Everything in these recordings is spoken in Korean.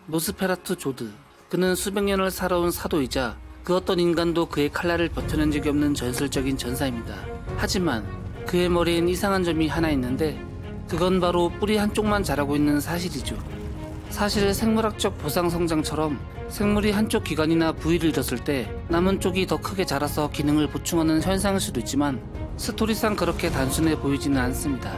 노스페라투 조드. 그는 수백 년을 살아온 사도이자 그 어떤 인간도 그의 칼날을 버텨낸 적이 없는 전설적인 전사입니다. 하지만 그의 머리엔 이상한 점이 하나 있는데 그건 바로 뿌리 한쪽만 자라고 있는 사실이죠. 사실 생물학적 보상성장처럼 생물이 한쪽 기관이나 부위를 잃었을 때 남은 쪽이 더 크게 자라서 기능을 보충하는 현상일 수도 있지만 스토리상 그렇게 단순해 보이지는 않습니다.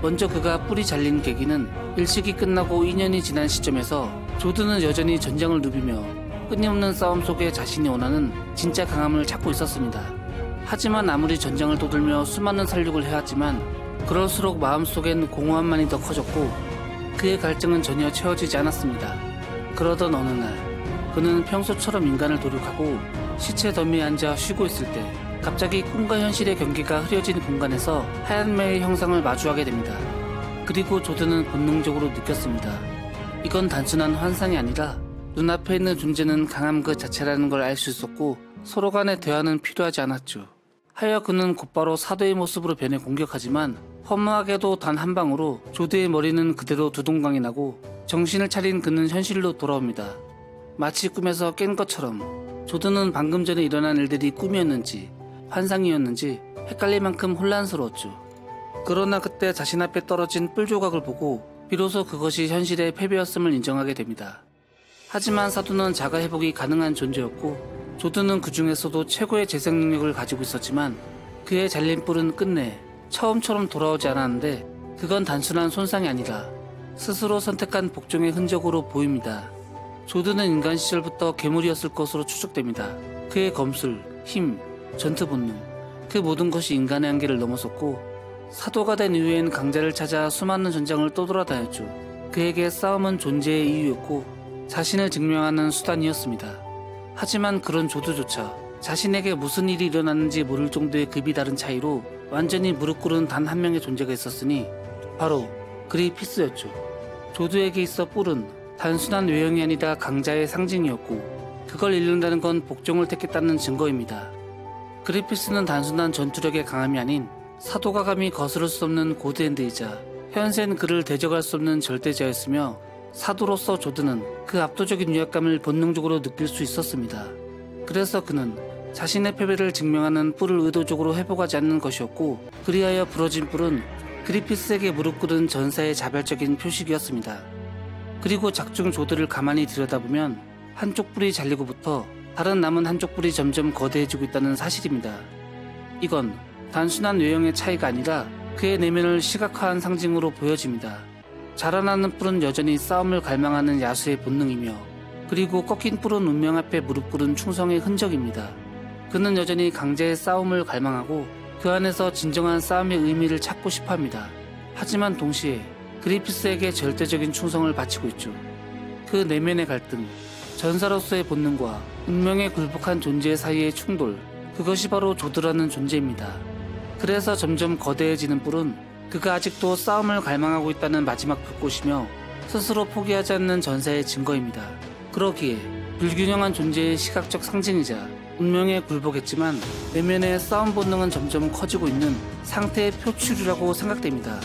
먼저 그가 뿌리 잘린 계기는 일식이 끝나고 2년이 지난 시점에서 조드는 여전히 전장을 누비며 끊임없는 싸움 속에 자신이 원하는 진짜 강함을 찾고 있었습니다. 하지만 아무리 전장을 떠돌며 수많은 살육을 해왔지만 그럴수록 마음속엔 공허함만이 더 커졌고 그의 갈증은 전혀 채워지지 않았습니다. 그러던 어느 날 그는 평소처럼 인간을 도륙하고 시체 더미에 앉아 쉬고 있을 때 갑자기 꿈과 현실의 경계가 흐려진 공간에서 하얀 매의 형상을 마주하게 됩니다. 그리고 조드는 본능적으로 느꼈습니다. 이건 단순한 환상이 아니라 눈앞에 있는 존재는 강함 그 자체라는 걸 알 수 있었고 서로 간의 대화는 필요하지 않았죠. 하여 그는 곧바로 사도의 모습으로 변해 공격하지만 허무하게도 단 한 방으로 조드의 머리는 그대로 두동강이 나고 정신을 차린 그는 현실로 돌아옵니다. 마치 꿈에서 깬 것처럼 조드는 방금 전에 일어난 일들이 꿈이었는지 환상이었는지 헷갈릴 만큼 혼란스러웠죠. 그러나 그때 자신 앞에 떨어진 뿔 조각을 보고 비로소 그것이 현실의 패배였음을 인정하게 됩니다. 하지만 사도는 자가 회복이 가능한 존재였고 조드는 그 중에서도 최고의 재생 능력을 가지고 있었지만 그의 잘린 뿔은 끝내 처음처럼 돌아오지 않았는데 그건 단순한 손상이 아니라 스스로 선택한 복종의 흔적으로 보입니다. 조드는 인간 시절부터 괴물이었을 것으로 추측됩니다. 그의 검술, 힘, 전투 본능, 그 모든 것이 인간의 한계를 넘어섰고 사도가 된 이후엔 강자를 찾아 수많은 전장을 떠돌아다녔죠. 그에게 싸움은 존재의 이유였고 자신을 증명하는 수단이었습니다. 하지만 그런 조드조차 자신에게 무슨 일이 일어났는지 모를 정도의 급이 다른 차이로 완전히 무릎 꿇은 단 한 명의 존재가 있었으니 바로 그리피스였죠. 조드에게 있어 뿔은 단순한 외형이 아니라 강자의 상징이었고 그걸 잃는다는 건 복종을 택했다는 증거입니다. 그리피스는 단순한 전투력의 강함이 아닌 사도가 감히 거스를 수 없는 고드핸드이자 현세는 그를 대적할 수 없는 절대자였으며 사도로서 조드는 그 압도적인 위압감을 본능적으로 느낄 수 있었습니다. 그래서 그는 자신의 패배를 증명하는 뿔을 의도적으로 회복하지 않는 것이었고 그리하여 부러진 뿔은 그리피스에게 무릎 꿇은 전사의 자발적인 표식이었습니다. 그리고 작중 조드를 가만히 들여다보면 한쪽 뿔이 잘리고부터 다른 남은 한쪽 뿔이 점점 거대해지고 있다는 사실입니다. 이건 단순한 외형의 차이가 아니라 그의 내면을 시각화한 상징으로 보여집니다. 자라나는 뿔은 여전히 싸움을 갈망하는 야수의 본능이며 그리고 꺾인 뿔은 운명 앞에 무릎 꿇은 충성의 흔적입니다. 그는 여전히 강자의 싸움을 갈망하고 그 안에서 진정한 싸움의 의미를 찾고 싶어합니다. 하지만 동시에 그리피스에게 절대적인 충성을 바치고 있죠. 그 내면의 갈등, 전사로서의 본능과 운명에 굴복한 존재 사이의 충돌, 그것이 바로 조드라는 존재입니다. 그래서 점점 거대해지는 뿔은 그가 아직도 싸움을 갈망하고 있다는 마지막 불꽃이며 스스로 포기하지 않는 전사의 증거입니다. 그러기에 불균형한 존재의 시각적 상징이자 운명에 굴복했지만 내면의 싸움 본능은 점점 커지고 있는 상태의 표출이라고 생각됩니다.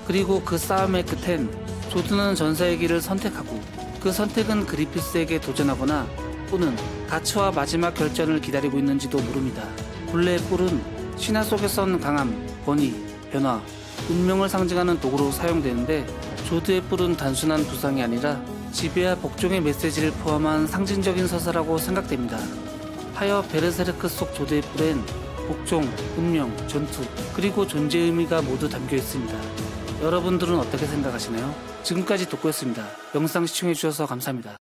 그리고 그 싸움의 끝엔 조드는 전사의 길을 선택하고 그 선택은 그리피스에게 도전하거나 또는 가치와 마지막 결전을 기다리고 있는지도 모릅니다. 본래의 뿔은 신화 속에선 강함, 권위, 변화, 운명을 상징하는 도구로 사용되는데 조드의 뿔은 단순한 부상이 아니라 지배와 복종의 메시지를 포함한 상징적인 서사라고 생각됩니다. 하여 베르세르크 속 조드의 뿔엔 복종, 운명, 전투, 그리고 존재의 의미가 모두 담겨 있습니다. 여러분들은 어떻게 생각하시나요? 지금까지 돋고였습니다. 영상 시청해주셔서 감사합니다.